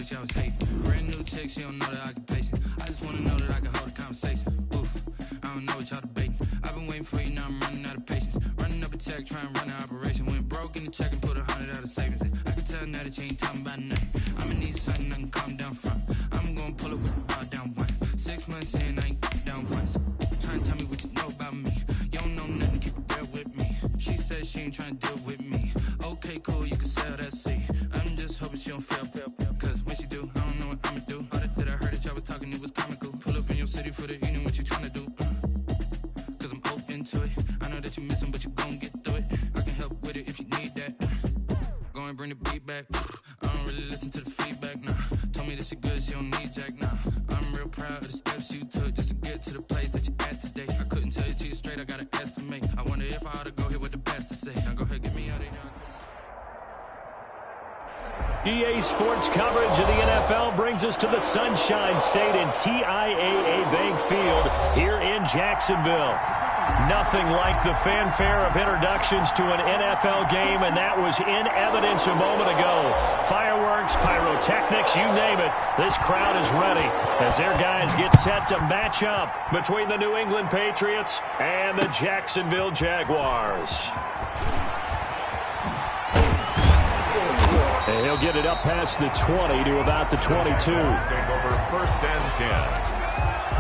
but she always hate. Brand new chick, she don't know the occupation. I just wanna know that I can hold a conversation. Oof, I don't know what y'all debating. I've been waiting for you, now I'm running out of patience. Running up a check, trying to run an operation. Went broke in the check and put 100 out of savings in. I can tell now that you ain't talking about nothing. I'ma need something I can calm down from. I'm gonna pull it with the bar down one. 6 months in, I ain't down once. Trying to tell me what you know about me. You don't know nothing, keep it real with me. She said she ain't trying to deal with me. Okay, cool, you can sell that seat. I'm just hoping she don't fail. Cause when she do, I don't know what I'ma do. All that I heard that y'all was talking, it was comical. Pull up in your city for the evening, what you trying to do? Cause I'm open to it. I know that you missing, but you gon' get through it. I can help with it if you need that. Go and bring the beat back. I don't really listen to the feedback, nah. Told me that she good, she don't need jack, nah. I'm real proud of the steps you took just to get to the place that you're at today. I couldn't tell you to you straight, I gotta estimate. I wonder if I ought to go here with the best to say. Now go ahead, get me out of here. EA Sports coverage of the NFL brings us to the Sunshine State and TIAA Bank Field here in Jacksonville. Nothing like the fanfare of introductions to an NFL game, and that was in evidence a moment ago. Fireworks, pyrotechnics, you name it. This crowd is ready as their guys get set to match up between the New England Patriots and the Jacksonville Jaguars. And he'll get it up past the 20 to about the 22. Take over 1st and 10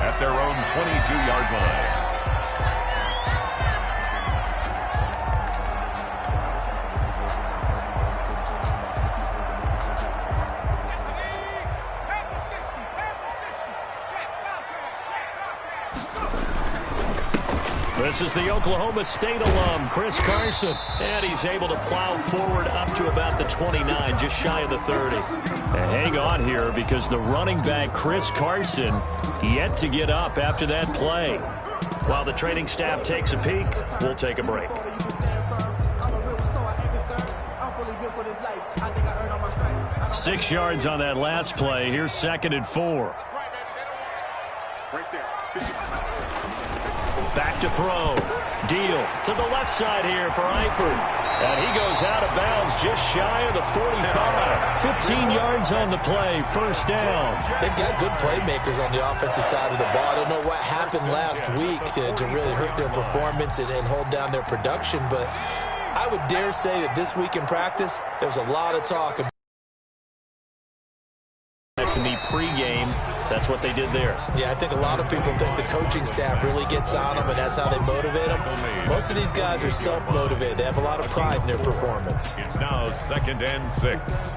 at their own 22-yard line. This is the Oklahoma State alum, Chris Carson. And he's able to plow forward up to about the 29, just shy of the 30. And hang on here because the running back, Chris Carson, yet to get up after that play. While the training staff takes a peek, we'll take a break. 6 yards on that last play. Here's 2nd and 4. Back to throw. Deal to the left side here for Eifert. And he goes out of bounds just shy of the 45. 15 yards on the play. 1st down. They've got good playmakers on the offensive side of the ball. I don't know what happened last week to really hurt their performance and hold down their production, but I would dare say that this week in practice, there's a lot of talk about to me pregame. That's what they did there. Yeah, I think a lot of people think the coaching staff really gets on them, and that's how they motivate them. Most of these guys are self-motivated. They have a lot of pride in their performance. It's now 2nd and 6.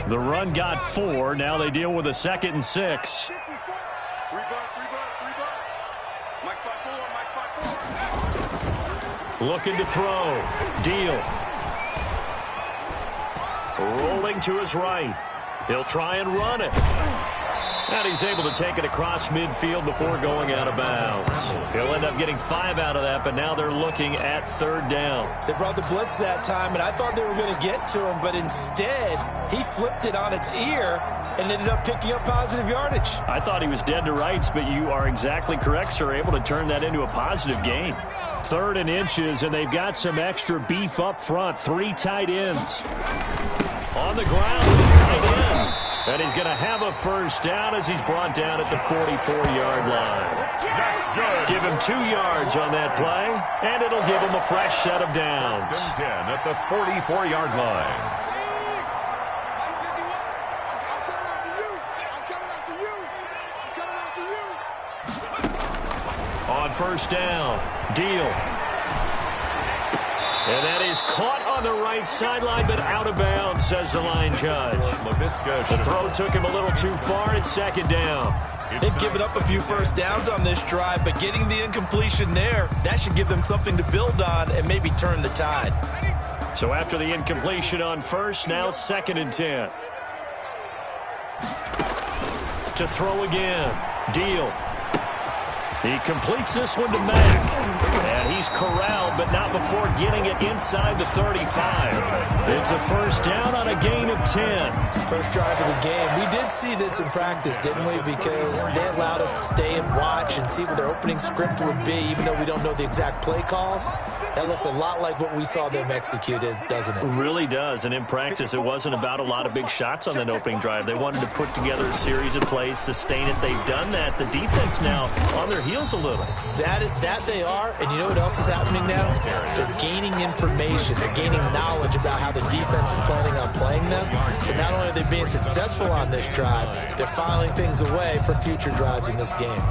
The run got 4. Now they deal with a 2nd and 6. Looking to throw. Deal. Rolling to his right. He'll try and run it. And he's able to take it across midfield before going out of bounds. He'll end up getting 5 out of that, but now they're looking at 3rd down. They brought the blitz that time, and I thought they were going to get to him, but instead he flipped it on its ear and ended up picking up positive yardage. I thought he was dead to rights, but you are exactly correct, sir. Able to turn that into a positive gain. 3rd and inches, and they've got some extra beef up front. 3 tight ends. On the ground with a tight end. And he's going to have a 1st down as he's brought down at the 44-yard line. Give him 2 yards on that play, and it'll give him a fresh set of downs. 10 at the 44-yard line. On 1st down, Deal. And that is caught on the right sideline, but out of bounds, says the line judge. The throw took him a little too far. It's 2nd down. They've given up a few 1st downs on this drive, but getting the incompletion there, that should give them something to build on and maybe turn the tide. So after the incompletion on 1st, now 2nd and 10. To throw again. Deal. He completes this one to Mack. And he He's corralled, but not before getting it inside the 35. It's a first down on a gain of 10. First drive of the game. We did see this in practice, didn't we? Because they allowed us to stay and watch and see what their opening script would be, even though we don't know the exact play calls. That looks a lot like what we saw them execute, doesn't it? It really does. And in practice, it wasn't about a lot of big shots on that opening drive. They wanted to put together a series of plays, sustain it. They've done that. The defense now on their heels a little. That they are. And you know what else is happening now? They're gaining information. They're gaining knowledge about how the defense is planning on playing them. So not only are they being successful on this drive, they're filing things away for future drives in this game.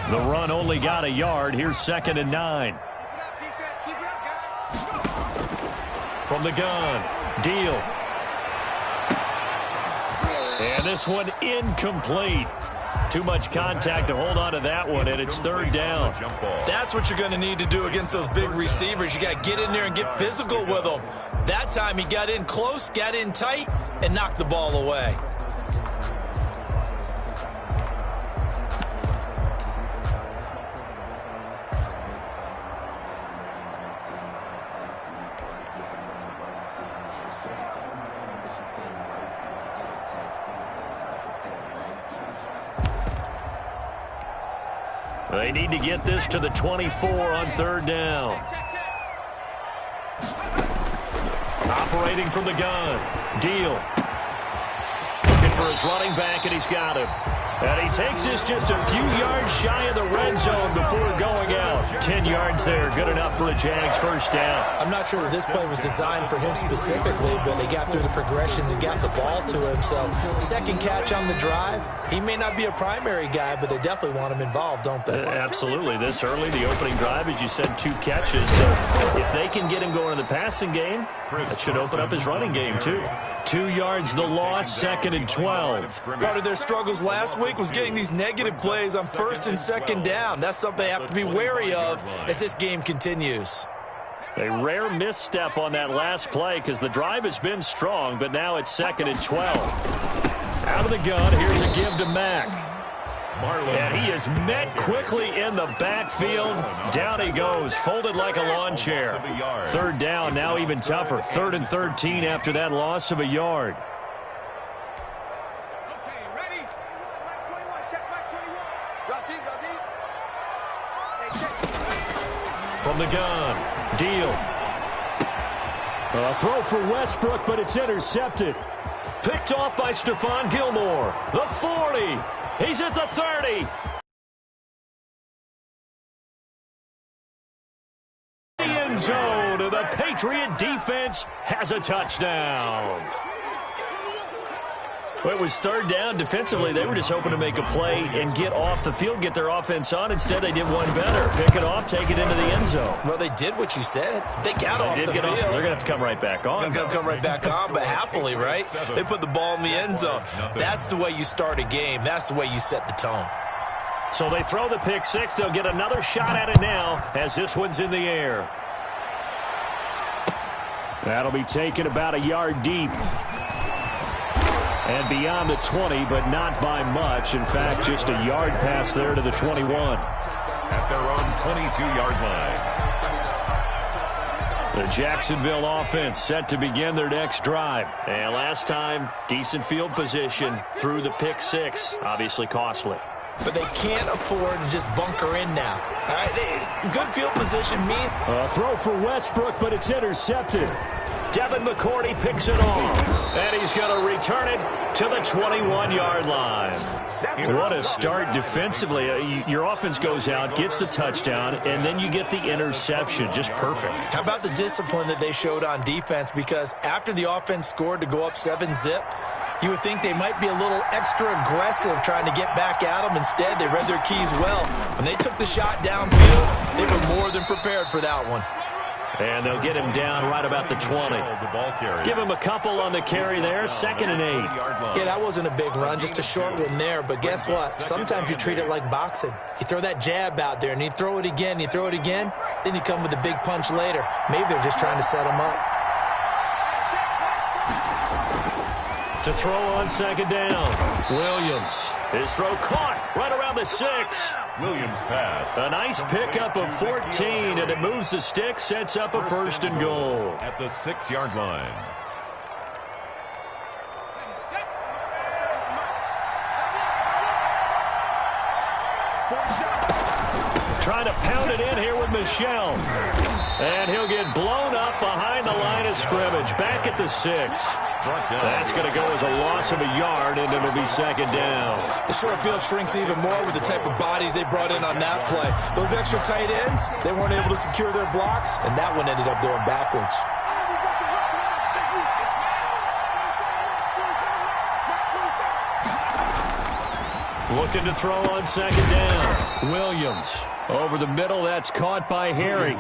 The run only got a yard. Here's 2nd and 9. From the gun, Deal. And this one incomplete. Too much contact to hold on to that one, and it's 3rd down. That's what you're going to need to do against those big receivers. You got to get in there and get physical with them. That time he got in close, got in tight, and knocked the ball away. They need to get this to the 24 on 3rd down. Operating from the gun. Deal. Looking for his running back, and he's got him. And he takes this just a few yards shy of the red zone before going out. 10 yards there, good enough for a Jags first down. I'm not sure that this play was designed for him specifically, but they got through the progressions and got the ball to him. So, second catch on the drive. He may not be a primary guy, but they definitely want him involved, don't they? Absolutely. This early, the opening drive, as you said, 2 catches. So, if they can get him going in the passing game, that should open up his running game, too. 2 yards the loss, 2nd and 12. Part of their struggles last week was getting these negative plays on 1st and 2nd down. That's something they have to be wary of as this game continues. A rare misstep on that last play because the drive has been strong, but now it's 2nd and 12. Out of the gun, here's a give to Mack. And he is met quickly in the backfield. Down he goes, folded like a lawn chair. 3rd down, now even tougher. 3rd and 13 after that loss of a yard. From the gun, Deal. A throw for Westbrook, but it's intercepted. Picked off by Stephon Gilmore. The 40. He's at the 30. The end zone. The Patriot defense has a touchdown. Well, it was 3rd down. Defensively, they were just hoping to make a play and get off the field, get their offense on. Instead, they did one better. Pick it off, take it into the end zone. Well, they did what you said. They got off the field. They're going to have to come right back on. They're going to come right back on, but happily, right? They put the ball in the end zone. That's the way you start a game. That's the way you set the tone. So they throw the pick 6. They'll get another shot at it now as this one's in the air. That'll be taken about a yard deep. And beyond the 20, but not by much. In fact, just a yard pass there to the 21. At their own 22-yard line. The Jacksonville offense set to begin their next drive. And last time, decent field position through the pick 6. Obviously costly. But they can't afford to just bunker in now. All right, good field position means... A throw for Westbrook, but it's intercepted. Devin McCourty picks it off, and he's going to return it to the 21-yard line. What a start defensively. Your offense goes out, gets the touchdown, and then you get the interception. Just perfect. How about the discipline that they showed on defense? Because after the offense scored to go up 7-zip, you would think they might be a little extra aggressive trying to get back at them. Instead, they read their keys well. When they took the shot downfield, they were more than prepared for that one. And they'll get him down right about the 20. Give him a couple on the carry there. 2nd and 8. Yeah, that wasn't a big run, just a short one there. But guess what? Sometimes you treat it like boxing. You throw that jab out there, and you throw it again, you throw it again, then you come with a big punch later. Maybe they're just trying to set him up. To throw on second down. Williams. His throw caught right around the 6. Williams pass. A nice pickup of 14, and it moves the stick, sets up a first and goal. At the 6-yard line. Trying to pound it in here with Michel. And he'll get blown up behind the line of scrimmage. Back at the 6. That's going to go as a loss of a yard, and it'll be second down. The short field shrinks even more with the type of bodies they brought in on that play. Those extra tight ends, they weren't able to secure their blocks, and that one ended up going backwards. Looking to throw on second down. Williams. Over the middle, that's caught by Harry.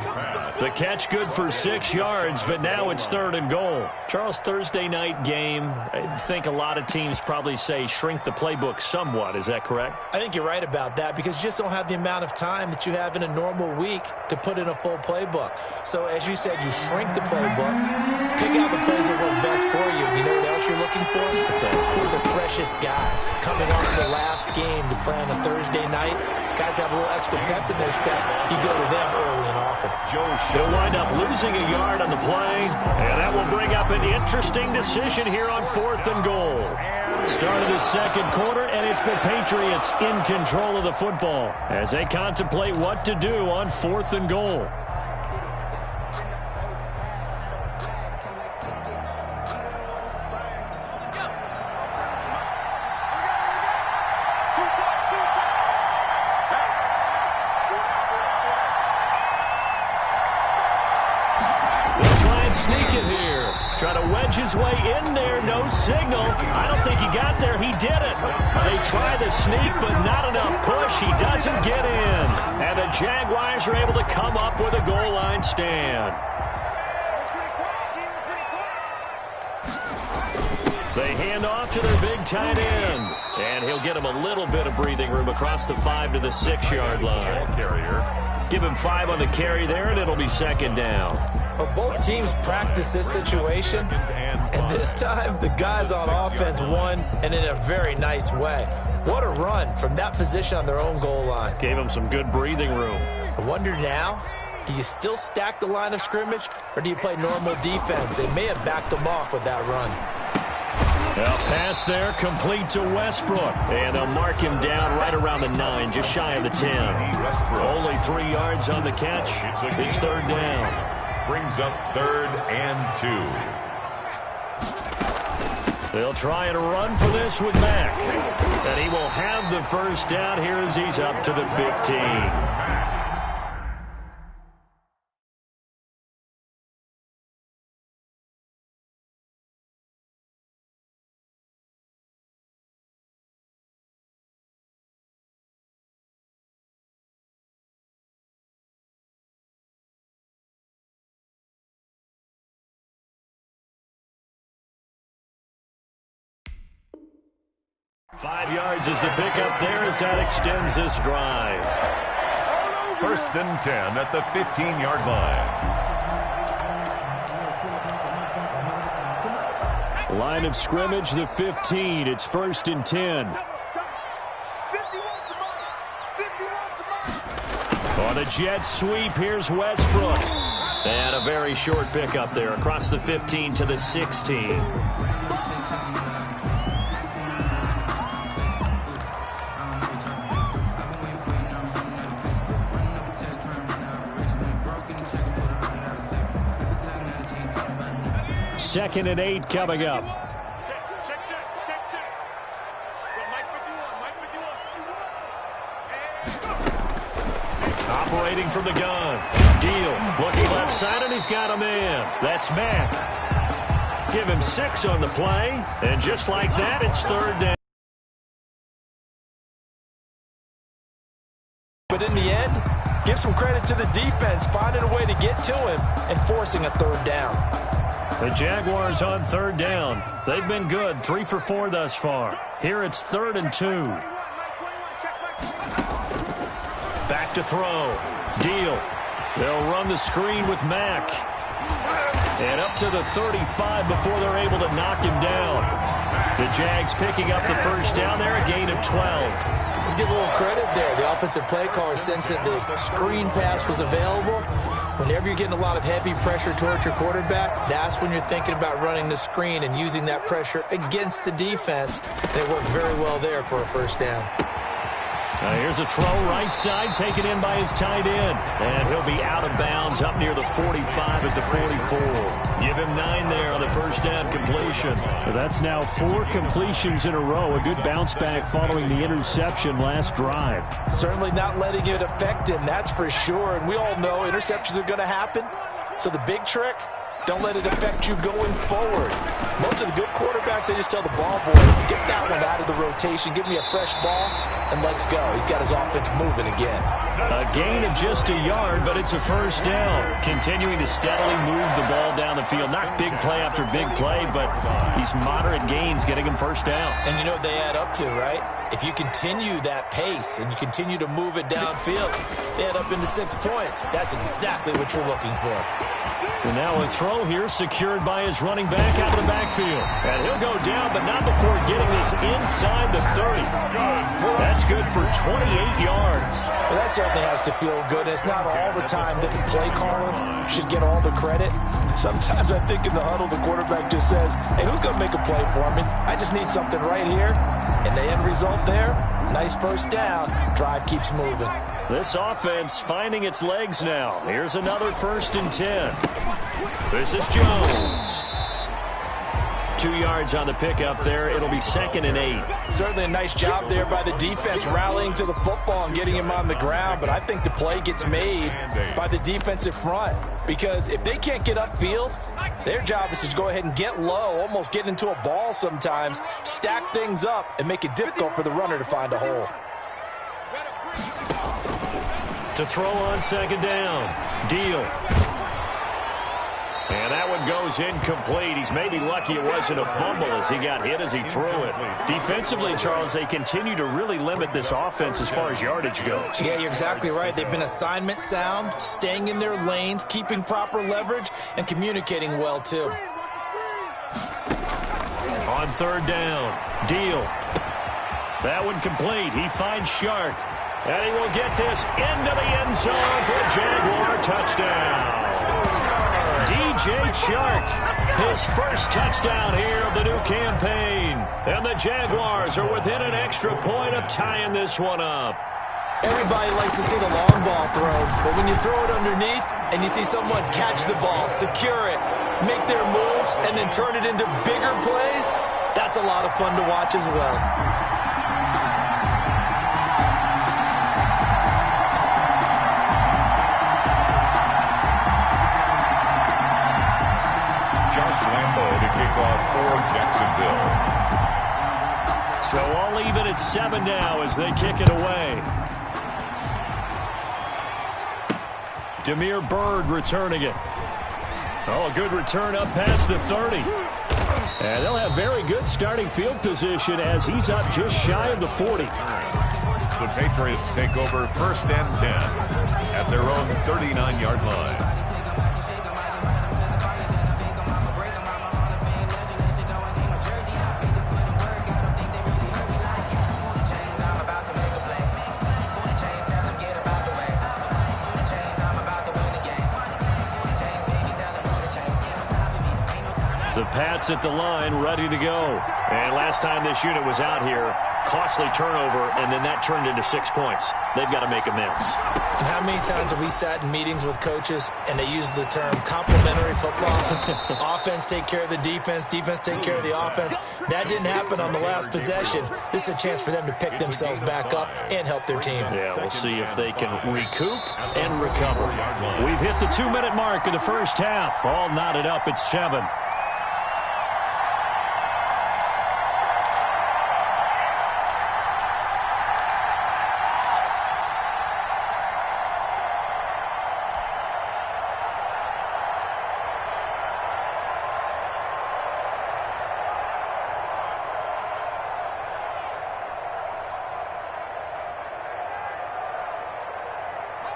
The catch good for 6 yards, but now it's third and goal. Charles, Thursday night game, I think a lot of teams probably say shrink the playbook somewhat. Is that correct? I think you're right about that because you just don't have the amount of time that you have in a normal week to put in a full playbook. So as you said, you shrink the playbook, pick out the plays that work best for you. You know what else you're looking for? Who are the freshest guys coming off the last game to play on a Thursday night? Guys have a little extra pep in their step. You go to them early and often. He'll wind up losing a yard on the play, and that will bring up an interesting decision here on 4th and goal. Start of the second quarter, and it's the Patriots in control of the football as they contemplate what to do on 4th and goal. His way in there, no signal. I don't think he got there. He did it. They try the sneak, but not enough push. He doesn't get in. And the Jaguars are able to come up with a goal line stand. They hand off to their big tight end. And he'll get him a little bit of breathing room across the 5 to the 6-yard line. Give him 5 on the carry there, and it'll be second down. Well, both teams practice this situation, and this time the guys on offense won, and in a very nice way. What a run from that position on their own goal line. Gave them some good breathing room. I wonder now, do you still stack the line of scrimmage, or do you play normal defense? They may have backed them off with that run. A pass there, complete to Westbrook. And they'll mark him down right around the 9, just shy of the 10. Only 3 yards on the catch. It's third down. Brings up 3rd and 2. They'll try and run for this with Mack. And he will have the first down here as he's up to the 15. Five yards is the pickup there as that extends this drive. 1st and 10 at the 15-yard line. Line of scrimmage, the 15. It's 1st and 10. On a jet sweep, here's Westbrook. And a very short pickup there across the 15 to the 16. Second and 8 coming up. Operating from the gun. Deal. Looking left side, and he's got a man. That's Mack. Give him 6 on the play. And just like that, it's third down. But in the end, give some credit to the defense, finding a way to get to him and forcing a third down. The Jaguars on third down. They've been good, 3 for 4 thus far. Here it's 3rd and 2. Back to throw. Deal. They'll run the screen with Mack. And up to the 35 before they're able to knock him down. The Jags picking up the first down there, a gain of 12. Let's give a little credit there. The offensive play caller sensed that the screen pass was available. Whenever you're getting a lot of heavy pressure towards your quarterback, that's when you're thinking about running the screen and using that pressure against the defense. And it worked very well there for a first down. Here's a throw right side taken in by his tight end. And he'll be out of bounds up near the 45 at the 44. Give him 9 there on the first down completion. That's now 4 completions in a row. A good bounce back following the interception last drive. Certainly not letting it affect him, that's for sure. And we all know interceptions are going to happen. So the big trick, don't let it affect you going forward. Most of the good quarterbacks, they just tell the ball boy, get that one out of the rotation, give me a fresh ball, and let's go. He's got his offense moving again. A gain of just a yard, but it's a first down. Continuing to steadily move the ball down the field. Not big play after big play, but these moderate gains getting him first downs. And you know what they add up to, right? If you continue that pace and you continue to move it downfield, they add up into 6 points. That's exactly what you're looking for. And now a throw here secured by his running back out of the backfield. And he'll go down, but not before getting this inside the 30. That's good for 28 yards. Well, that certainly has to feel good. It's not all the time that the play caller should get all the credit. Sometimes I think in the huddle, the quarterback just says, hey, who's going to make a play for me? I just need something right here. And the end result there, nice first down. Drive keeps moving. This offense finding its legs now. Here's another 1st and 10. This is Jones. 2 yards on the pickup there. It'll be 2nd and 8. Certainly a nice job there by the defense rallying to the football and getting him on the ground. But I think the play gets made by the defensive front. Because if they can't get upfield, their job is to go ahead and get low, almost get into a ball sometimes, stack things up, and make it difficult for the runner to find a hole. To throw on 2nd down. Deal. And that one goes incomplete. He's maybe lucky it wasn't a fumble as he got hit as he threw it. Defensively, Charles, they continue to really limit this offense as far as yardage goes. Yeah, you're exactly right. They've been assignment sound, staying in their lanes, keeping proper leverage, and communicating well, too. On 3rd down, Deal. That one complete. He finds Shark. And he will get this into the end zone for a Jaguar touchdown. DJ Chark, his first touchdown here of the new campaign. And the Jaguars are within an extra point of tying this one up. Everybody likes to see the long ball thrown, but when you throw it underneath and you see someone catch the ball, secure it, make their moves, and then turn it into bigger plays, that's a lot of fun to watch as well. For Jacksonville. So all even at 7 now as they kick it away. Damiere Byrd returning it. Oh, a good return up past the 30. And they'll have very good starting field position as he's up just shy of the 40. The Patriots take over 1st and 10 at their own 39-yard line. The Pats at the line, ready to go. And last time this unit was out here, costly turnover, and then that turned into 6 points. They've got to make amends. And how many times have we sat in meetings with coaches and they use the term complementary football? Offense take care of the defense, defense take care of the offense. That didn't happen on the last possession. This is a chance for them to pick themselves back up and help their team. Yeah, we'll see if they can recoup and recover. We've hit the 2-minute mark in the first half. All knotted up at 7.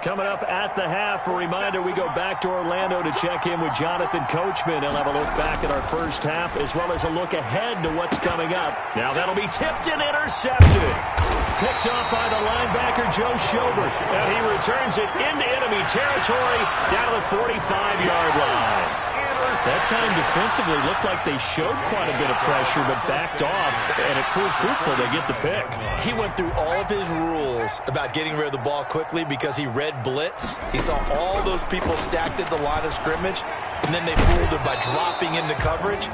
Coming up at the half, a reminder, we go back to Orlando to check in with Jonathan Coachman. He'll have a look back at our first half as well as a look ahead to what's coming up. Now that'll be tipped and intercepted. Picked off by the linebacker, Joe Schobert. And he returns it into enemy territory down to the 45-yard line. That time defensively looked like they showed quite a bit of pressure but backed off, and it proved fruitful. They get the pick. He went through all of his rules about getting rid of the ball quickly because he read blitz. He saw all those people stacked at the line of scrimmage, and then they fooled him by dropping into coverage.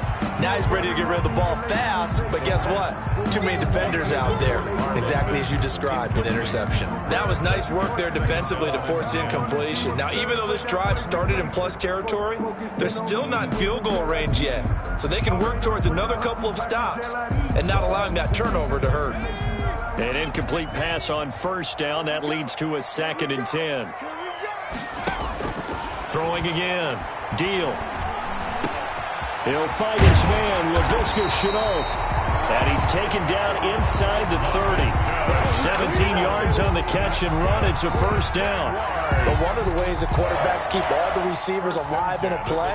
Now he's ready to get rid of the ball fast, but guess what? Too many defenders out there. Exactly as you described, an interception. That was nice work there defensively to force incompletion. Now, even though this drive started in plus territory, they're still not in field goal range yet. So they can work towards another couple of stops and not allowing that turnover to hurt. An incomplete pass on first down. That leads to a 2nd and 10. Throwing again. Deal. He'll fight his man, Laviska Shenault. And he's taken down inside the 30. 17 yards on the catch and run. It's a first down. But one of the ways the quarterbacks keep all the receivers alive in a play,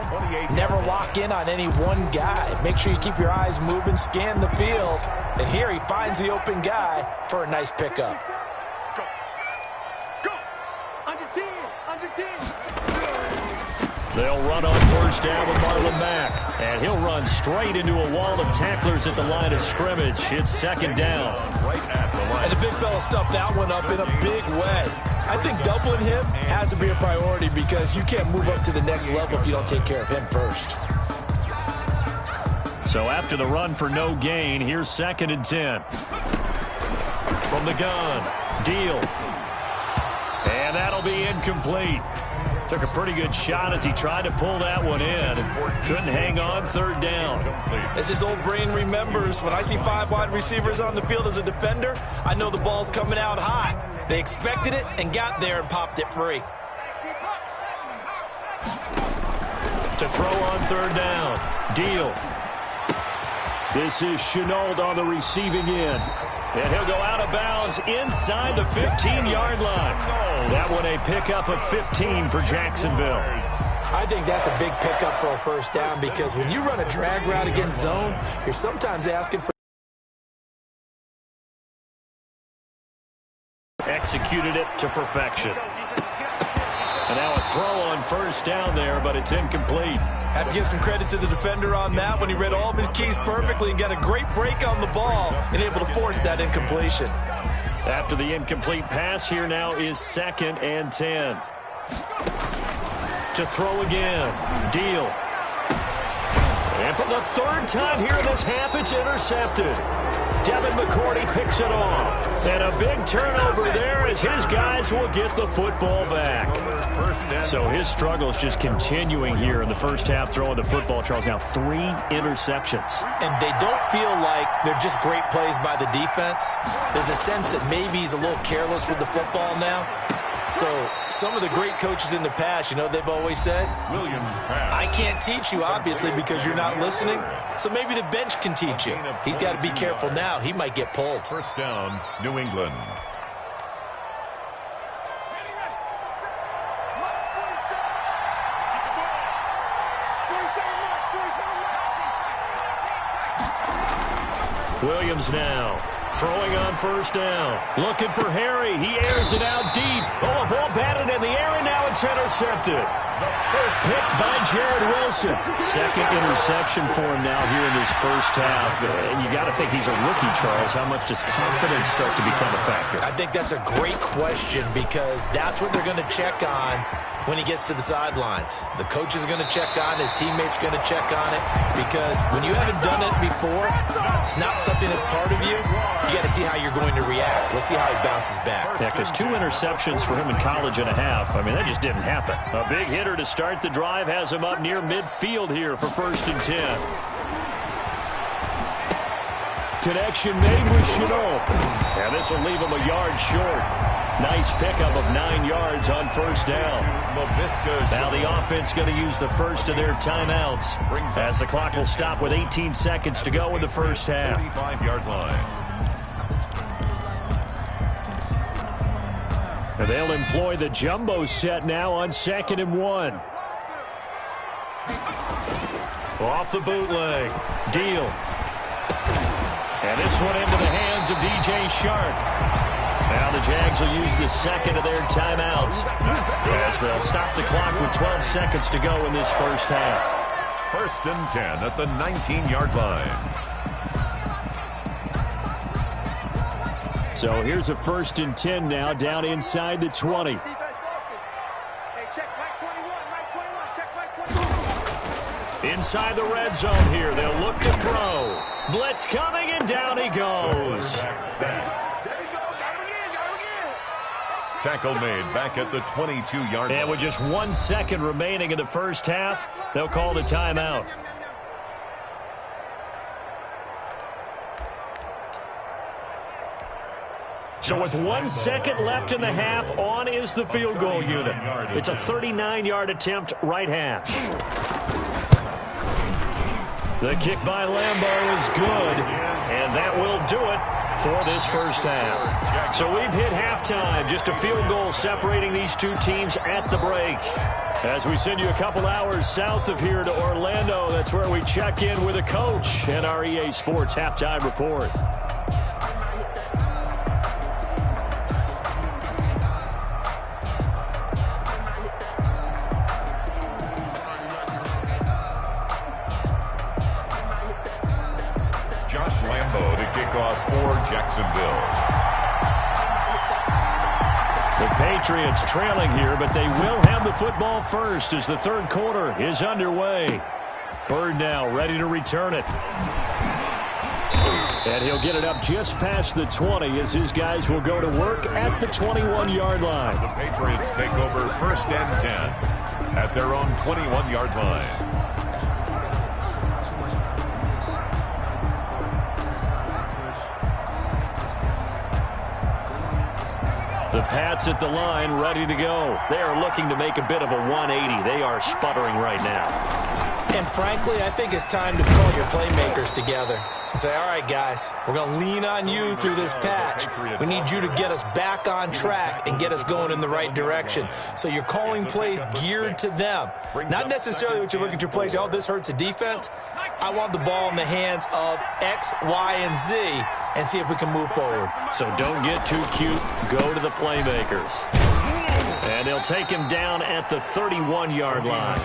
never lock in on any one guy. Make sure you keep your eyes moving, scan the field. And here he finds the open guy for a nice pickup. Go! Under 10! Under 10! They'll run on first down with Marlon Mack. And he'll run straight into a wall of tacklers at the line of scrimmage. It's 2nd down. And the big fella stuffed that one up in a big way. I think doubling him has to be a priority because you can't move up to the next level if you don't take care of him first. So after the run for no gain, here's 2nd and 10. From the gun. Deal. And that'll be incomplete. Took a pretty good shot as he tried to pull that one in. Couldn't hang on, 3rd down. As his old brain remembers, when I see 5 wide receivers on the field as a defender, I know the ball's coming out hot. They expected it and got there and popped it free. To throw on 3rd down. Deal. This is Shenault on the receiving end. And he'll go out of bounds inside the 15-yard line. That one a pickup of 15 for Jacksonville. I think that's a big pickup for a first down because when you run a drag route against zone, you're sometimes asking for... Executed it to perfection. And now a throw on first down there, but it's incomplete. Have to give some credit to the defender on that when he read all of his keys perfectly and got a great break on the ball and able to force that incompletion. After the incomplete pass, here now is 2nd and 10. To throw again. Deal. And for the 3rd time here in this half, it's intercepted. Devin McCourty picks it off. And a big turnover there as his guys will get the football back. So his struggles just continuing here in the first half throwing the football. Charles, now 3 interceptions. And they don't feel like they're just great plays by the defense. There's a sense that maybe he's a little careless with the football now. So some of the great coaches in the past, you know, they've always said, I can't teach you, obviously, because you're not listening. So maybe the bench can teach you. He's got to be careful now. He might get pulled. First down, New England. Williams now throwing on first down. Looking for Harry. He airs it out deep. Oh, a ball batted in the air, and now it's intercepted. Picked by Jared Wilson. 2nd interception for him now here in his first half. And you got to think he's a rookie, Charles. How much does confidence start to become a factor? I think that's a great question because that's what they're going to check on when he gets to the sidelines. The coach is going to check on, his teammates are going to check on it because when you haven't done it before, it's not something that's part of you. You got to see how you're going to react. Let's see how he bounces back. Yeah, because 2 interceptions for him in college and a half. I mean, that just didn't happen. A big hitter to start the drive has him up near midfield here for 1st and 10. Connection made with Shenault. And this will leave him a yard short. Nice pickup of 9 yards on first down. Now the offense going to use the first of their timeouts as the clock will stop with 18 seconds to go in the first half. 35-yard line. And they'll employ the jumbo set now on 2nd and 1. Off the bootleg. Deal. And this one into the hands of DJ Shark. Now the Jags will use the second of their timeouts as they'll stop the clock with 12 seconds to go in this first half. 1st and 10 at the 19-yard line. So here's a 1st and 10 now down inside the 20. Inside the red zone here. They'll look to throw. Blitz coming, and down he goes. Tackle made back at the 22-yard line. And with just 1 second remaining in the first half, they'll call the timeout. So with 1 second left in the half, on is the field goal unit. It's a 39-yard attempt, right hash. The kick by Lambeau is good, and that will do it for this first half. So we've hit halftime, just a field goal separating these two teams at the break. As we send you a couple hours south of here to Orlando, that's where we check in with a coach and our EA Sports Halftime Report. Kickoff for Jacksonville. The Patriots trailing here, but they will have the football first as the third quarter is underway. Bird now ready to return it. And he'll get it up just past the 20 as his guys will go to work at the 21-yard line. The Patriots take over 1st and 10 at their own 21-yard line. The Pats at the line, ready to go. They are looking to make a bit of a 180. They are sputtering right now. And frankly, I think it's time to call your playmakers together and say, all right, guys, we're going to lean on you through this patch. We need you to get us back on track and get us going in the right direction. So you're calling plays geared to them. Not necessarily what you look at your plays, oh, this hurts the defense. I want the ball in the hands of X, Y, and Z and see if we can move forward. So don't get too cute. Go to the playmakers. And they'll take him down at the 31-yard line.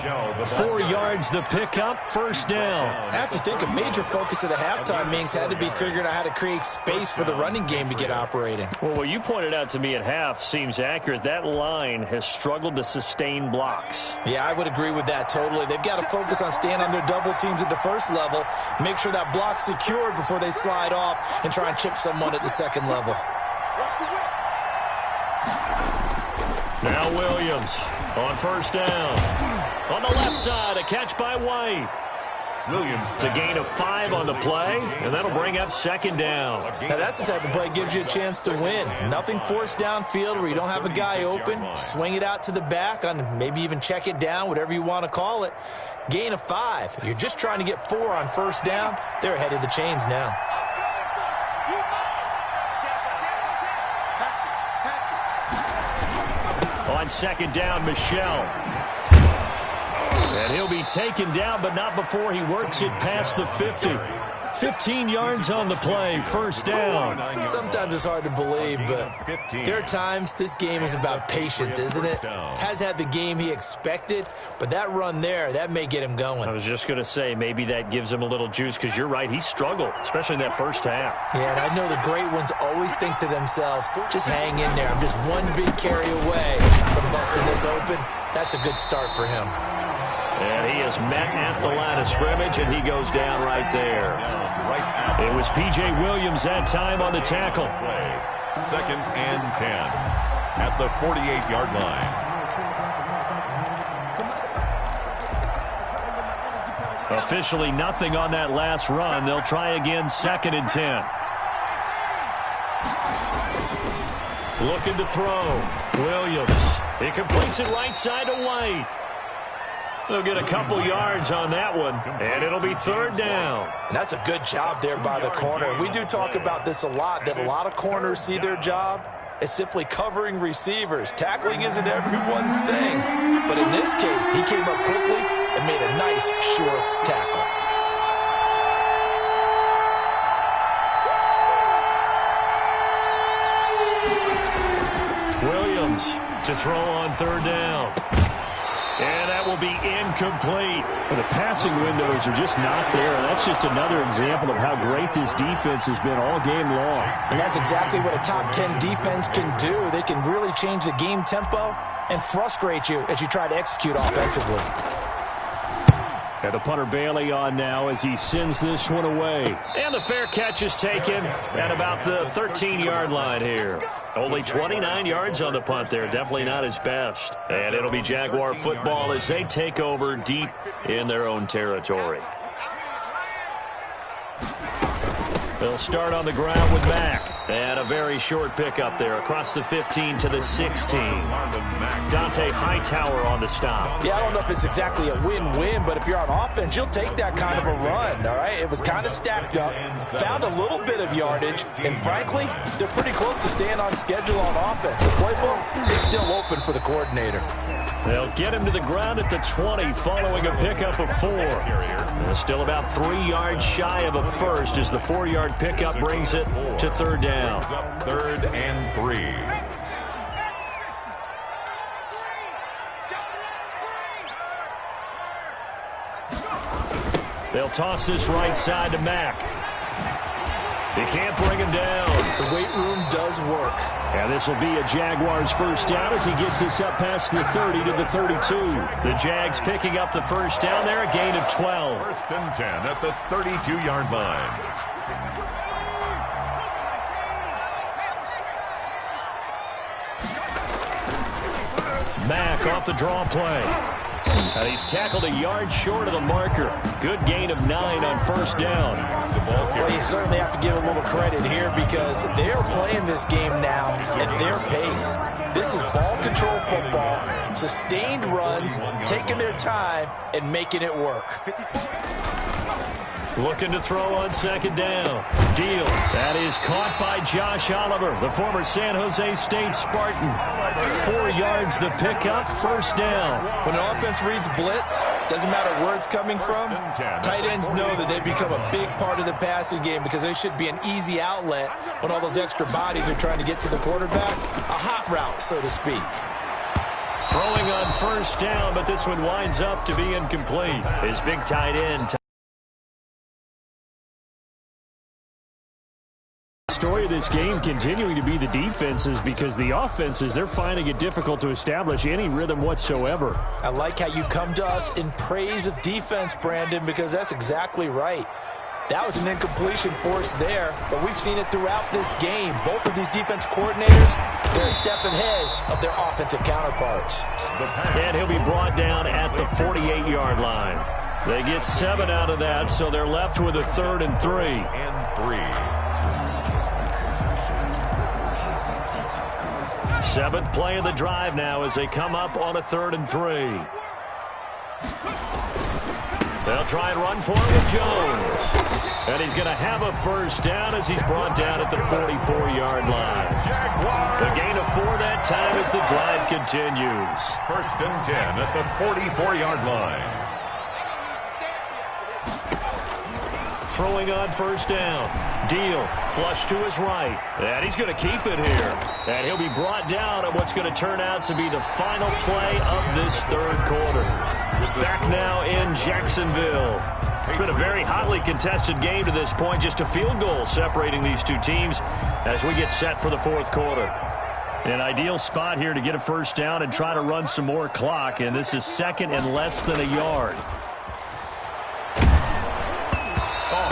4 yards the pickup, first down. I have to think a major focus of the halftime meetings had to be figuring out how to create space for the running game to get operating. Well, what you pointed out to me at half seems accurate. That line has struggled to sustain blocks. Yeah, I would agree with that totally. They've got to focus on staying on their double teams at the first level, make sure that block's secured before they slide off and try and chip someone at the second level. Now Williams on first down. On the left side, a catch by White. Williams to gain of 5 on the play, and that'll bring up second down. Now that's the type of play that gives you a chance to win. Nothing forced downfield where you don't have a guy open. Swing it out to the back, on maybe even check it down, whatever you want to call it. Gain of 5. You're just trying to get 4 on first down. They're ahead of the chains now. On second down, Michel. And he'll be taken down, but not before he works it past the 50. 15 yards on the play, first down. Sometimes it's hard to believe, but there are times this game is about patience, isn't it? Has had the game he expected, but that run there, that may get him going. I was just going to say, maybe that gives him a little juice, because you're right, he struggled, especially in that first half. Yeah, and I know the great ones always think to themselves, just hang in there. I'm just one big carry away from busting this open. That's a good start for him. And he is met at the line of scrimmage, and he goes down right there. It was P.J. Williams that time on the tackle. Second and 10 at the 48-yard line. Officially nothing on that last run. They'll try again, second and 10. Looking to throw. Williams. He completes it right side to White. They'll get a couple yards on that one, and it'll be third down. And that's a good job there by the corner. We do talk about this a lot, that a lot of corners see their job is simply covering receivers. Tackling isn't everyone's thing, but in this case, he came up quickly and made a nice, short tackle. Williams to throw on third down. And that will be incomplete. Well, the passing windows are just not there. And that's just another example of how great this defense has been all game long. And that's exactly what a top 10 defense can do. They can really change the game tempo and frustrate you as you try to execute offensively. And the punter Bailey on now as he sends this one away. And the fair catch is taken at about the 13-yard line here. Only 29 yards on the punt there. Definitely not his best. And it'll be Jaguar football as they take over deep in their own territory. They'll start on the ground with Mack. And a very short pickup there across the 15 to the 16. Dante Hightower on the stop. Yeah, I don't know if it's exactly a win-win, but if you're on offense, you'll take that kind of a run, all right? It was kind of stacked up, found a little bit of yardage, and frankly, they're pretty close to staying on schedule on offense. The playbook is still open for the coordinator. They'll get him to the ground at the 20 following a pickup of 4. They're still about 3 yards shy of a first as the 4-yard pickup brings it to third down. 3rd and 3. They'll toss this right side to Mack. They can't bring him down. The weight room does work. And this will be a Jaguars first down as he gets this up past the 30 to the 32. The Jags picking up the first down there, a gain of 12. 1st and 10 at the 32-yard line. Mack off the draw play. And he's tackled a yard short of the marker. Good gain of 9 on first down. Well, you certainly have to give a little credit here because they're playing this game now at their pace. This is ball control football, sustained runs, taking their time, and making it work. Looking to throw on second down. Deal. That is caught by Josh Oliver, the former San Jose State Spartan. 4 yards the pickup, first down. When an offense reads blitz, doesn't matter where it's coming from, tight ends know that they become a big part of the passing game because they should be an easy outlet when all those extra bodies are trying to get to the quarterback. A hot route, so to speak. Throwing on first down, but this one winds up to be incomplete. His big tight end. Story of this game continuing to be the defenses because the offenses, they're finding it difficult to establish any rhythm whatsoever. I like how you come to us in praise of defense, Brandon, because that's exactly right. That was an incompletion forced there, but we've seen it throughout this game. Both of these defense coordinators, they're a step ahead of their offensive counterparts. And he'll be brought down at the 48-yard line. They get 7 out of that, so they're left with a 3rd and 3. And 3. 7th play of the drive now as they come up on a 3rd and 3. They'll try and run for it with Jones. And he's going to have a first down as he's brought down at the 44-yard line. The gain of 4 that time as the drive continues. 1st and 10 at the 44-yard line. Throwing on first down. Deal. Flush to his right. And he's going to keep it here. And he'll be brought down at what's going to turn out to be the final play of this 3rd quarter. Back now in Jacksonville. It's been a very hotly contested game to this point. Just a field goal separating these two teams as we get set for the 4th quarter. An ideal spot here to get a first down and try to run some more clock. And this is 2nd and less than a yard.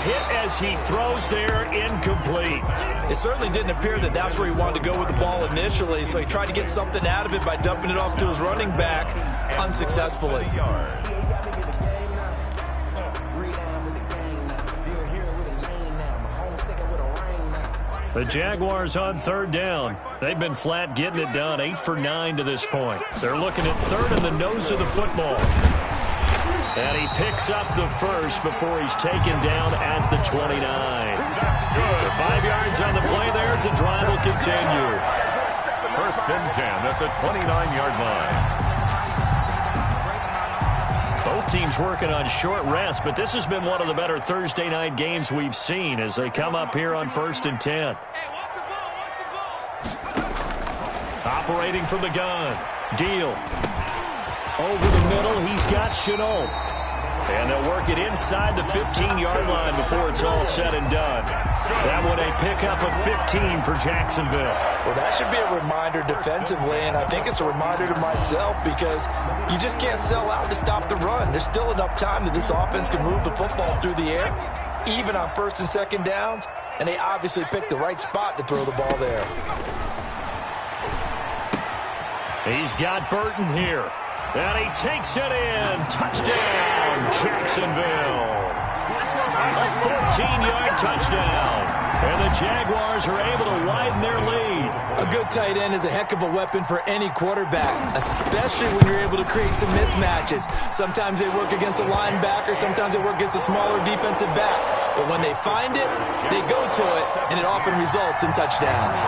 Hit as he throws there, incomplete. It certainly didn't appear that that's where he wanted to go with the ball initially, so he tried to get something out of it by dumping it off to his running back unsuccessfully. The Jaguars on 3rd down. They've been flat getting it done, 8 for 9 to this point. They're looking at 3rd in the nose of the football. And he picks up the first before he's taken down at the 29. So 5 yards on the play there as the drive will continue. First and 10 at the 29-yard line. Both teams working on short rest, but this has been one of the better Thursday night games we've seen as they come up here on 1st and 10. Operating from the gun. Deal. Over the middle, he's got Chenault. And they'll work it inside the 15-yard line before it's all said and done. That one a pickup of 15 for Jacksonville. Well, that should be a reminder defensively, and I think it's a reminder to myself because you just can't sell out to stop the run. There's still enough time that this offense can move the football through the air, even on 1st and 2nd downs, and they obviously picked the right spot to throw the ball there. He's got Burton here. And he takes it in. Touchdown, Jacksonville. A 14-yard touchdown. And the Jaguars are able to widen their lead. A good tight end is a heck of a weapon for any quarterback, especially when you're able to create some mismatches. Sometimes they work against a linebacker. Sometimes they work against a smaller defensive back. But when they find it, they go to it, and it often results in touchdowns.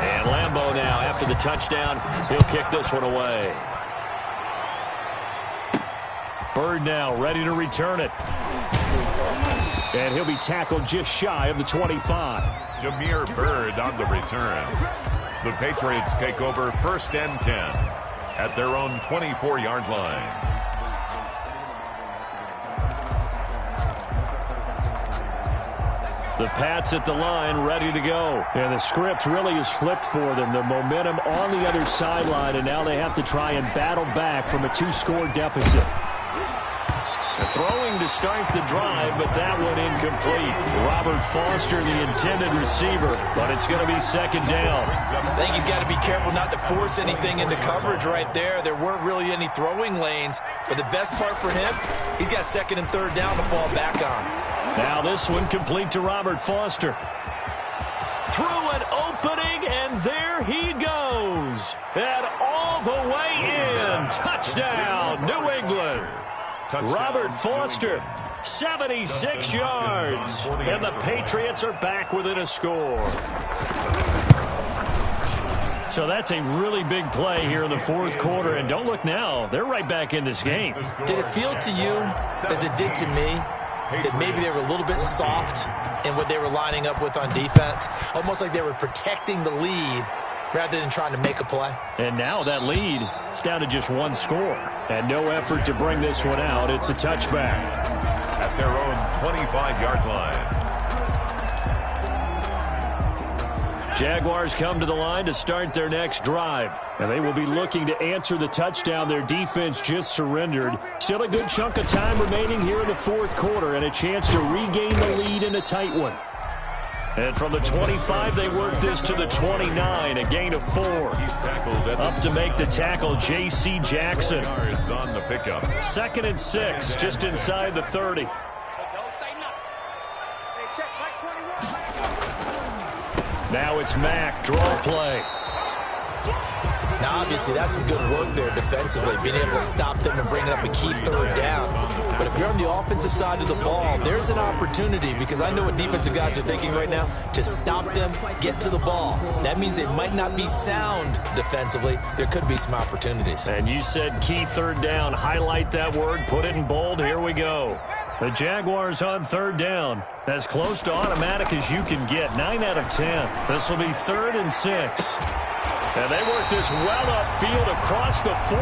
And Lambeau now, after the touchdown, he'll kick this one away. Bird now ready to return it. And he'll be tackled just shy of the 25. Jameer Byrd on the return. The Patriots take over 1st and 10 at their own 24-yard line. The Pats at the line, ready to go. And the script really is flipped for them. The momentum on the other sideline, and now they have to try and battle back from a 2-score deficit. Throwing to start the drive, but that one incomplete. Robert Foster, the intended receiver, but it's going to be 2nd down. I think he's got to be careful not to force anything into coverage right there. There weren't really any throwing lanes, but the best part for him, he's got 2nd and 3rd down to fall back on. Now this one complete to Robert Foster. Through an opening, and there he goes. And all the way in. Touchdown, New England. Robert Foster, 76 yards. And the Patriots are back within a score. So that's a really big play here in the 4th quarter. And don't look now, they're right back in this game. Did it feel to you, as it did to me, that maybe they were a little bit soft in what they were lining up with on defense? Almost like they were protecting the lead rather than trying to make a play. And now that lead is down to just 1 score. And no effort to bring this one out. It's a touchback. At their own 25-yard line. Jaguars come to the line to start their next drive. And they will be looking to answer the touchdown their defense just surrendered. Still a good chunk of time remaining here in the 4th quarter and a chance to regain the lead in a tight one. And from the 25, they work this to the 29, a gain of 4. Up to make the tackle, J.C. Jackson. On the pickup. 2nd and 6, just inside the 30. Now it's Mack, draw play. Now, obviously, that's some good work there defensively, being able to stop them and bring up a key 3rd down. But if you're on the offensive side of the ball, there's an opportunity, because I know what defensive guys are thinking right now, to stop them, get to the ball. That means they might not be sound defensively. There could be some opportunities. And you said key 3rd down. Highlight that word, put it in bold. Here we go. The Jaguars on 3rd down. As close to automatic as you can get. 9 out of 10. This will be 3rd and 6. And they work this well upfield across the 45.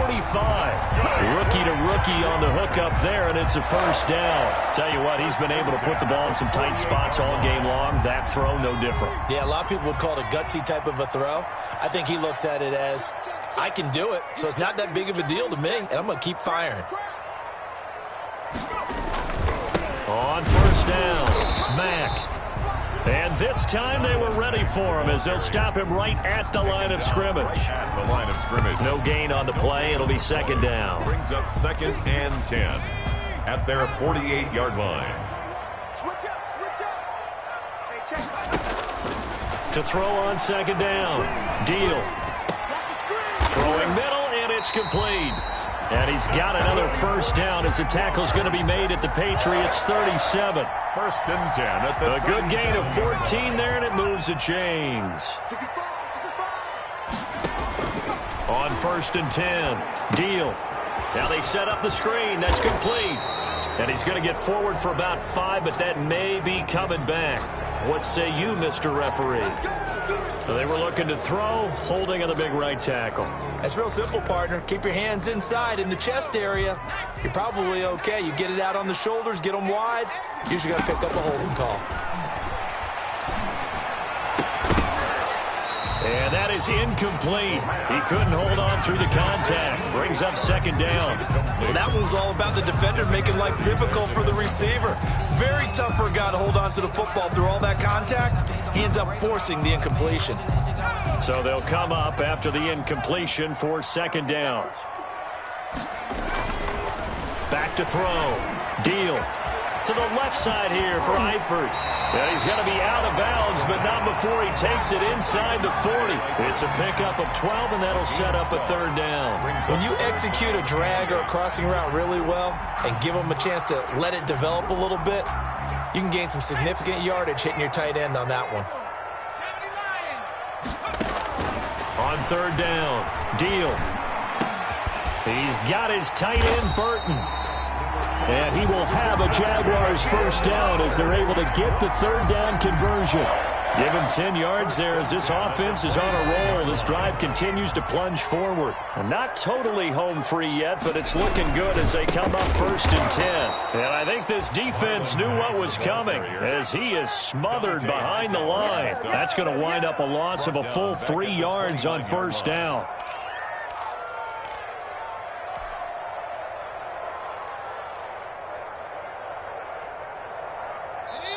Rookie to rookie on the hook up there, and it's a 1st down. Tell you what, he's been able to put the ball in some tight spots all game long. That throw, no different. Yeah, a lot of people would call it a gutsy type of a throw. I think he looks at it as, I can do it, so it's not that big of a deal to me, and I'm going to keep firing. On 1st down, Mack. And this time they were ready for him as they'll stop him right at the line of scrimmage. At the line of scrimmage. No gain on the play. It'll be 2nd down. Brings up 2nd and 10 at their 48-yard line. Switch up, switch up. Hey, check. To throw on second down. Deal. Throwing middle, and it's complete. And he's got another first down as the tackle's going to be made at the Patriots 37. First and 10 at the A good gain of 14 there, and it moves the chains. On first and 10, Deal. Now they set up the screen. That's complete. And he's going to get forward for about 5, but that may be coming back. What say you, Mr. Referee? So they were looking to throw, holding on the big right tackle. That's real simple, partner. Keep your hands inside in the chest area. You're probably okay. You get it out on the shoulders, get them wide. Usually got to pick up a holding call. And that is incomplete. He couldn't hold on through the contact. Brings up second down. Well, that one was all about the defender making life difficult for the receiver. Very tough for a guy to hold on to the football through all that contact. He ends up forcing the incompletion. So they'll come up after the incompletion for second down. Back to throw. Deal. To the left side here for Eifert. And he's going to be out of bounds, but not before he takes it inside the 40. It's a pickup of 12, and that'll set up a third down. When you execute a drag or a crossing route really well and give them a chance to let it develop a little bit, you can gain some significant yardage hitting your tight end on that one. On third down, Deal. He's got his tight end, Burton. And he will have a Jaguars first down as they're able to get the third down conversion. Give him 10 yards there as this offense is on a roll. This drive continues to plunge forward. Well, not totally home free yet, but it's looking good as they come up first and 10. And I think this defense knew what was coming as he is smothered behind the line. That's going to wind up a loss of a full 3 yards on first down.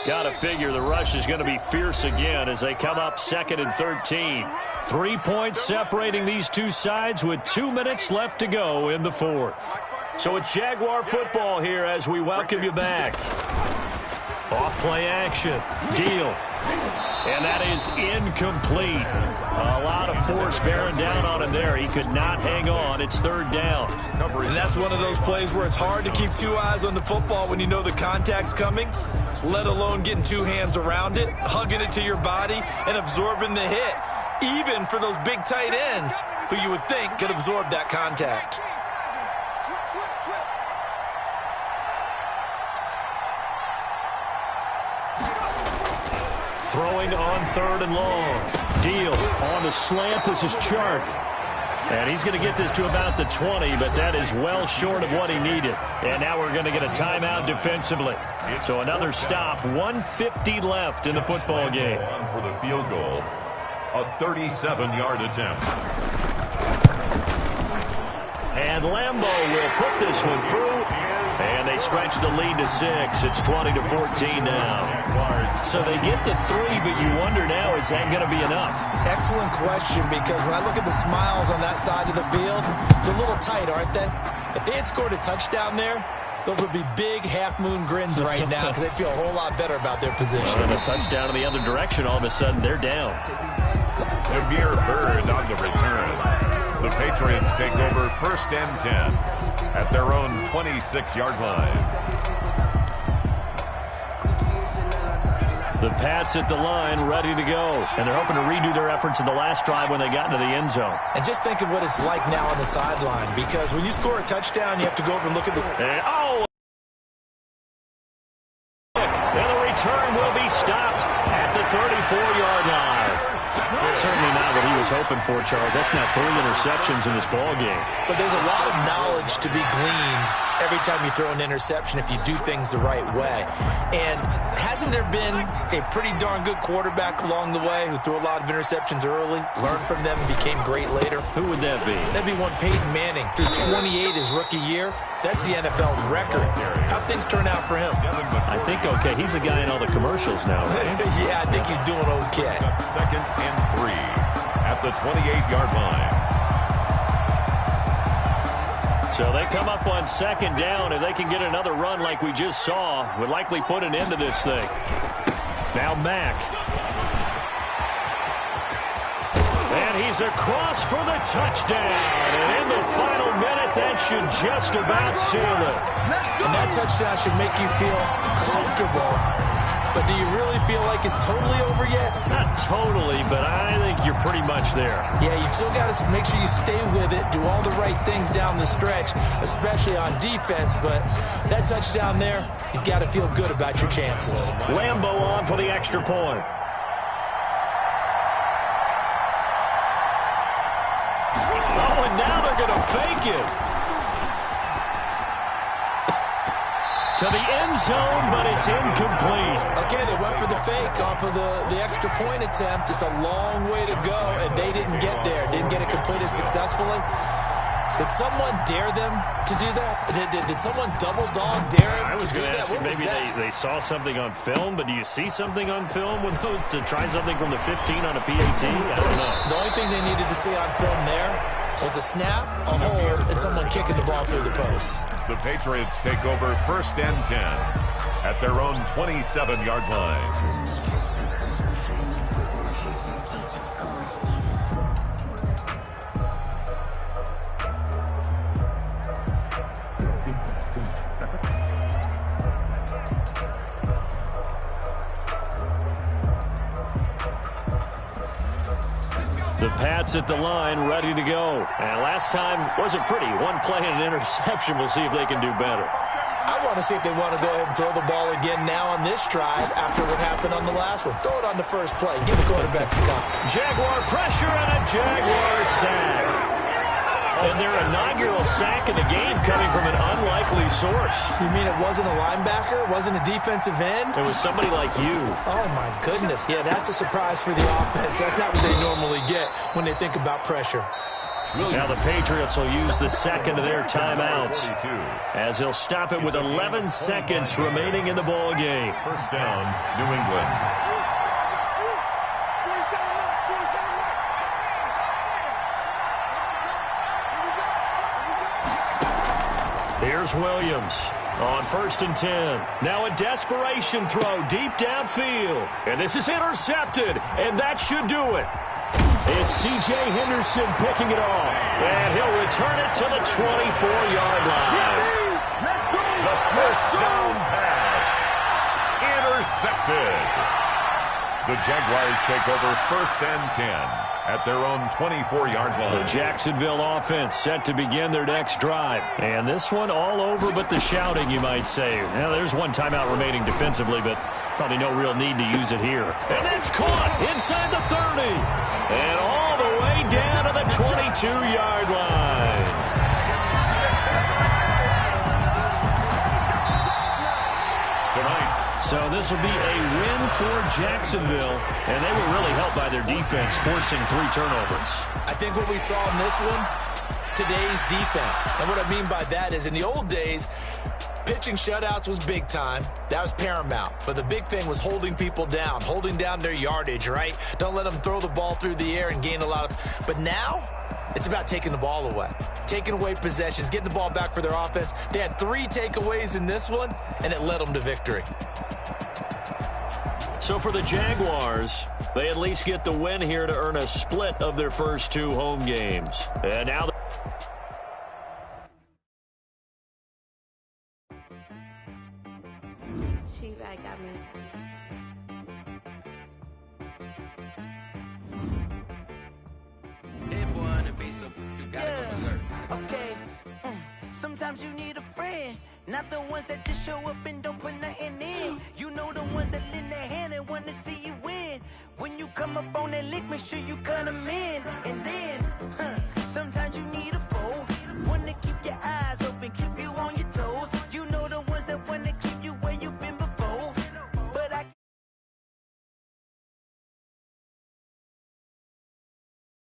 Got to figure the rush is going to be fierce again as they come up second and 13. 3 points separating these two sides with 2 minutes left to go in the fourth. So it's Jaguar football here as we welcome you back. Off play action. Deal. And that is incomplete. A lot of force bearing down on him there. He could not hang on. It's third down. And that's one of those plays where it's hard to keep 2 eyes on the football when you know the contact's coming, let alone getting 2 hands around it, hugging it to your body, and absorbing the hit, even for those big tight ends who you would think could absorb that contact. Throwing on third and long. Deal on the slant. This is Chark. And he's going to get this to about the 20, but that is well short of what he needed. And now we're going to get a timeout defensively. So another stop. 1:50 left in the football game. For the field goal, a 37-yard attempt. And Lambeau will put this one through. And they stretch the lead to 6. It's 20-14 now. So they get to 3, but you wonder now, is that going to be enough? Excellent question, because when I look at the smiles on that side of the field, they're a little tight, aren't they? If they had scored a touchdown there, those would be big half-moon grins right now because they'd feel a whole lot better about their position. And a touchdown in the other direction, all of a sudden they're down. Demir Bird on the return. The Patriots take over first and 10 at their own 26-yard line. The Pats at the line, ready to go. And they're hoping to redo their efforts in the last drive when they got into the end zone. And just think of what it's like now on the sideline, because when you score a touchdown, you have to go over and look at the... And the return will be stopped at the 34-yard line. Certainly not what he was hoping for, Charles. That's now 3 interceptions in this ball game. But there's a lot of knowledge to be gleaned every time you throw an interception if you do things the right way. And hasn't there been a pretty darn good quarterback along the way who threw a lot of interceptions early, learned from them, and became great later? Who would that be? That'd be one Peyton Manning. Threw 28 his rookie year. That's the NFL record. How'd things turn out for him? I think okay. He's the guy in all the commercials now, right? Yeah, I think he's doing okay. Second and 3 at the 28-yard line. So they come up on second down. If they can get another run like we just saw, would likely put an end to this thing. Now Mack. And he's across for the touchdown. And in the final minute, that should just about seal it. And that touchdown should make you feel comfortable. But do you really feel like it's totally over yet? Not totally, but I think you're pretty much there. Yeah, you've still got to make sure you stay with it, do all the right things down the stretch, especially on defense. But that touchdown there, you've got to feel good about your chances. Lambo on for the extra point. Oh, and now they're going to fake it. To the end zone, but it's incomplete. Okay, they went for the fake off of the extra point attempt. It's a long way to go, and they didn't get there. Didn't get it completed successfully. Did someone dare them to do that? Did someone double dog dare them I was to do going to that? ask you, maybe they saw something on film, but do you see something on film with those to try something from the 15 on a PAT? I don't know. The only thing they needed to see on film there was a snap, a hold, and someone kicking the ball through the post. The Patriots take over 1st and 10 at their own 27-yard line. The Pats at the line, ready to go. And last time wasn't pretty. One play and an interception. We'll see if they can do better. I want to see if they want to go ahead and throw the ball again now on this drive after what happened on the last one. Throw it on the first play. Give the quarterback some time. Jaguar pressure and a Jaguar sack. And their inaugural sack of the game coming from an unlikely source. You mean it wasn't a linebacker? It wasn't a defensive end? It was somebody like you. Oh, my goodness. Yeah, that's a surprise for the offense. That's not what they normally get when they think about pressure. Now the Patriots will use the second of their timeouts 42. as they'll stop it with 11 seconds remaining in the ball game. 1st down, New England. Here's Williams on 1st and 10. Now a desperation throw deep downfield. And this is intercepted, and that should do it. It's C.J. Henderson picking it off. And he'll return it to the 24-yard line. The 1st down pass. Intercepted. The Jaguars take over 1st and 10 at their own 24-yard line. The Jacksonville offense set to begin their next drive. And this one all over but the shouting, you might say. Now, there's one timeout remaining defensively, but probably no real need to use it here. And it's caught inside the 30. And all the way down to the 22-yard line. So this will be a win for Jacksonville, and they were really helped by their defense forcing 3 turnovers. I think what we saw in this one, today's defense. And what I mean by that is in the old days, pitching shutouts was big time. That was paramount. But the big thing was holding people down, holding down their yardage, right? Don't let them throw the ball through the air and gain a lot of... But now, it's about taking the ball away. Taking away possessions, getting the ball back for their offense. They had 3 takeaways in this one, and it led them to victory. So for the Jaguars, they at least get the win here to earn a split of their first 2 home games. And now... She-Bag got me. That boy on the beat, so you gotta go berserk. Okay. Sometimes you need a friend, not the ones that just show up and don't put nothing in. You know the ones that lend their hand and want to see you win. When you come up on that lick, make sure you cut them in. And then, sometimes you